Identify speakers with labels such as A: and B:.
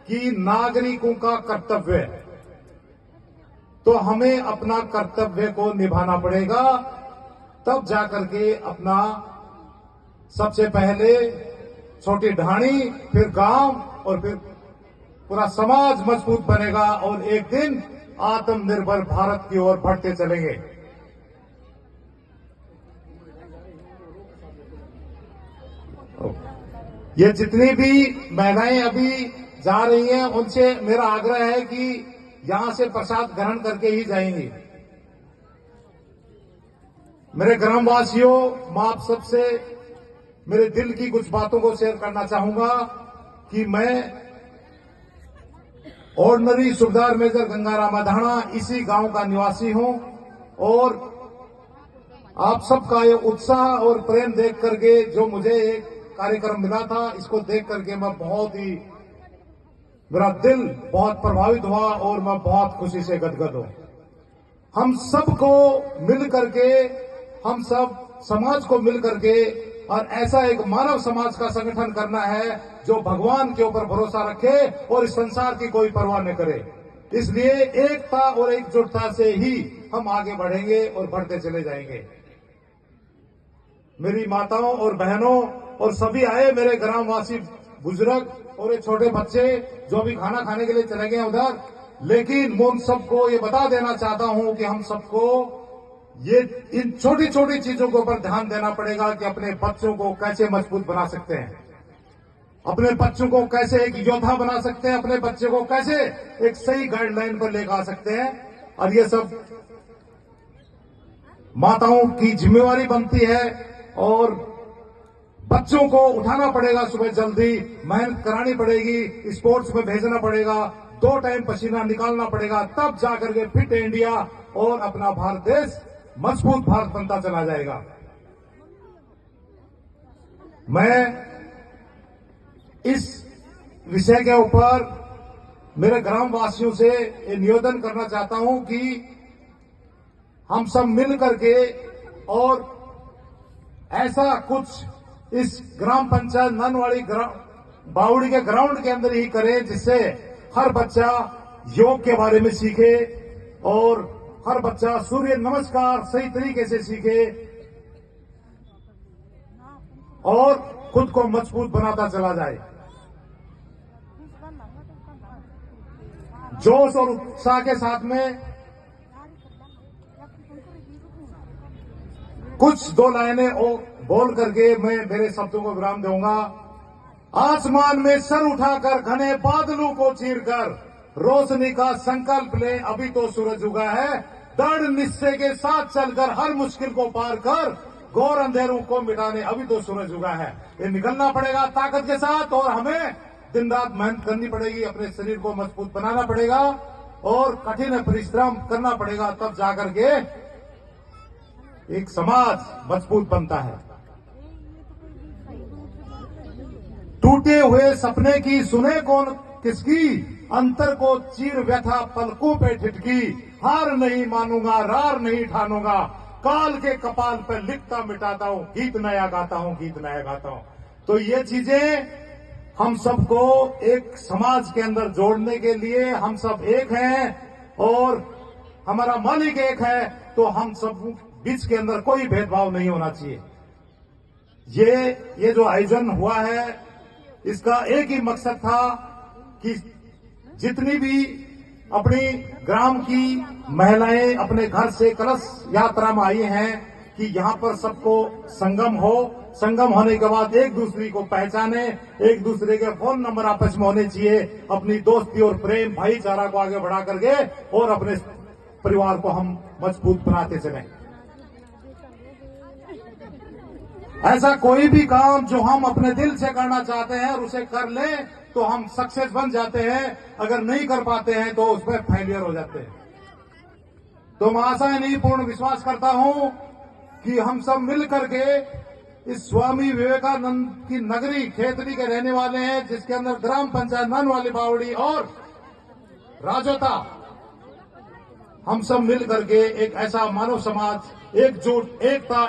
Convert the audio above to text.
A: कि नागरिकों का कर्तव्य है, तो हमें अपना कर्तव्य को निभाना पड़ेगा। तब जाकर के अपना सबसे पहले छोटी ढाणी, फिर गांव और फिर पूरा समाज मजबूत बनेगा और एक दिन आत्मनिर्भर भारत की ओर बढ़ते चलेंगे। ये जितनी भी महिलाएं अभी जा रही हैं, उनसे मेरा आग्रह है कि यहां से प्रसाद ग्रहण करके ही जाएंगी। मेरे ग्रामवासियों, मैं आप सबसे मेरे दिल की कुछ बातों को शेयर करना चाहूंगा कि मैं ऑर्डिनरी सूबेदार मेजर गंगाराम अधाणा इसी गांव का निवासी हूं और आप सबका ये उत्साह और प्रेम देख करके जो मुझे एक कार्यक्रम मिला था, इसको देख करके मैं मेरा दिल बहुत प्रभावित हुआ और मैं बहुत खुशी से गदगद हूं। हम सबको मिल करके, हम सब समाज को मिल करके और ऐसा एक मानव समाज का संगठन करना है जो भगवान के ऊपर भरोसा रखे और इस संसार की कोई परवाह न करे। इसलिए एकता और एकजुटता से ही हम आगे बढ़ेंगे और बढ़ते चले जाएंगे। मेरी माताओं और बहनों और सभी आए मेरे ग्रामवासी बुजुर्ग और ये छोटे बच्चे जो अभी खाना खाने के लिए चले गए उधर, लेकिन मैं उन सबको ये बता देना चाहता हूं कि हम सबको ये इन छोटी छोटी चीजों के ऊपर ध्यान देना पड़ेगा कि अपने बच्चों को कैसे मजबूत बना सकते हैं, अपने बच्चों को कैसे एक योद्धा बना सकते हैं, अपने बच्चे को कैसे एक सही गाइडलाइन पर लेकर आ सकते हैं। और ये सब माताओं की जिम्मेवारी बनती है और बच्चों को उठाना पड़ेगा, सुबह जल्दी मेहनत करानी पड़ेगी, स्पोर्ट्स में भेजना पड़ेगा, 2 टाइम पसीना निकालना पड़ेगा, तब जाकर के फिट इंडिया और अपना भारत देश मजबूत भारत बनता चला जाएगा। मैं इस विषय के ऊपर मेरे ग्रामवासियों से ये निवेदन करना चाहता हूं कि हम सब मिल करके और ऐसा कुछ इस ग्राम पंचायत ननवाड़ी बावड़ी के ग्राउंड के अंदर ही करें जिससे हर बच्चा योग के बारे में सीखे और हर बच्चा सूर्य नमस्कार सही तरीके से सीखे और खुद को मजबूत बनाता चला जाए। जोश और उत्साह के साथ में कुछ 2 लाइनें बोल करके मैं मेरे शब्दों को विराम दूंगा। आसमान में सर उठाकर घने बादलों को चीरकर रोशनी का संकल्प ले, अभी तो सूरज उगा है। दृढ़ निश्चय के साथ चलकर हर मुश्किल को पार कर घोर अंधेरों को मिटाने, अभी तो सूरज उगा है। ये निकलना पड़ेगा ताकत के साथ और हमें दिन रात मेहनत करनी पड़ेगी, अपने शरीर को मजबूत बनाना पड़ेगा और कठिन परिश्रम करना पड़ेगा, तब जाकर के एक समाज मजबूत बनता है। टूटे हुए सपने की सुने कौन किसकी, अंतर को चीर व्यथा पलकों पे ठिठकी। हार नहीं मानूंगा, रार नहीं ठानूंगा, काल के कपाल पे लिखता मिटाता हूं, गीत नया गाता हूं, गीत नया गाता हूं। तो ये चीजें हम सबको एक समाज के अंदर जोड़ने के लिए, हम सब एक हैं और हमारा मालिक एक है, तो हम सब बीच के अंदर कोई भेदभाव नहीं होना चाहिए। ये जो आयोजन हुआ है, इसका एक ही मकसद था कि जितनी भी अपनी ग्राम की महिलाएं अपने घर से कलश यात्रा में आई हैं कि यहां पर सबको संगम हो, संगम होने के बाद एक दूसरे को पहचाने, एक दूसरे के फोन नंबर आपस में होने चाहिए, अपनी दोस्ती और प्रेम भाईचारा को आगे बढ़ा करके और अपने परिवार को हम मजबूत बनाते चलें। ऐसा कोई भी काम जो हम अपने दिल से करना चाहते हैं और उसे कर लें तो हम सक्सेस बन जाते हैं, अगर नहीं कर पाते हैं तो उसमें फेलियर हो जाते हैं। तो मैं आशा नहीं पूर्ण विश्वास करता हूं कि हम सब मिल करके इस स्वामी विवेकानंद की नगरी खेतरी के रहने वाले हैं, जिसके अंदर ग्राम पंचायत ननवाली बावड़ी और राजोता, हम सब मिल करके एक ऐसा मानव समाज एकजुट एकता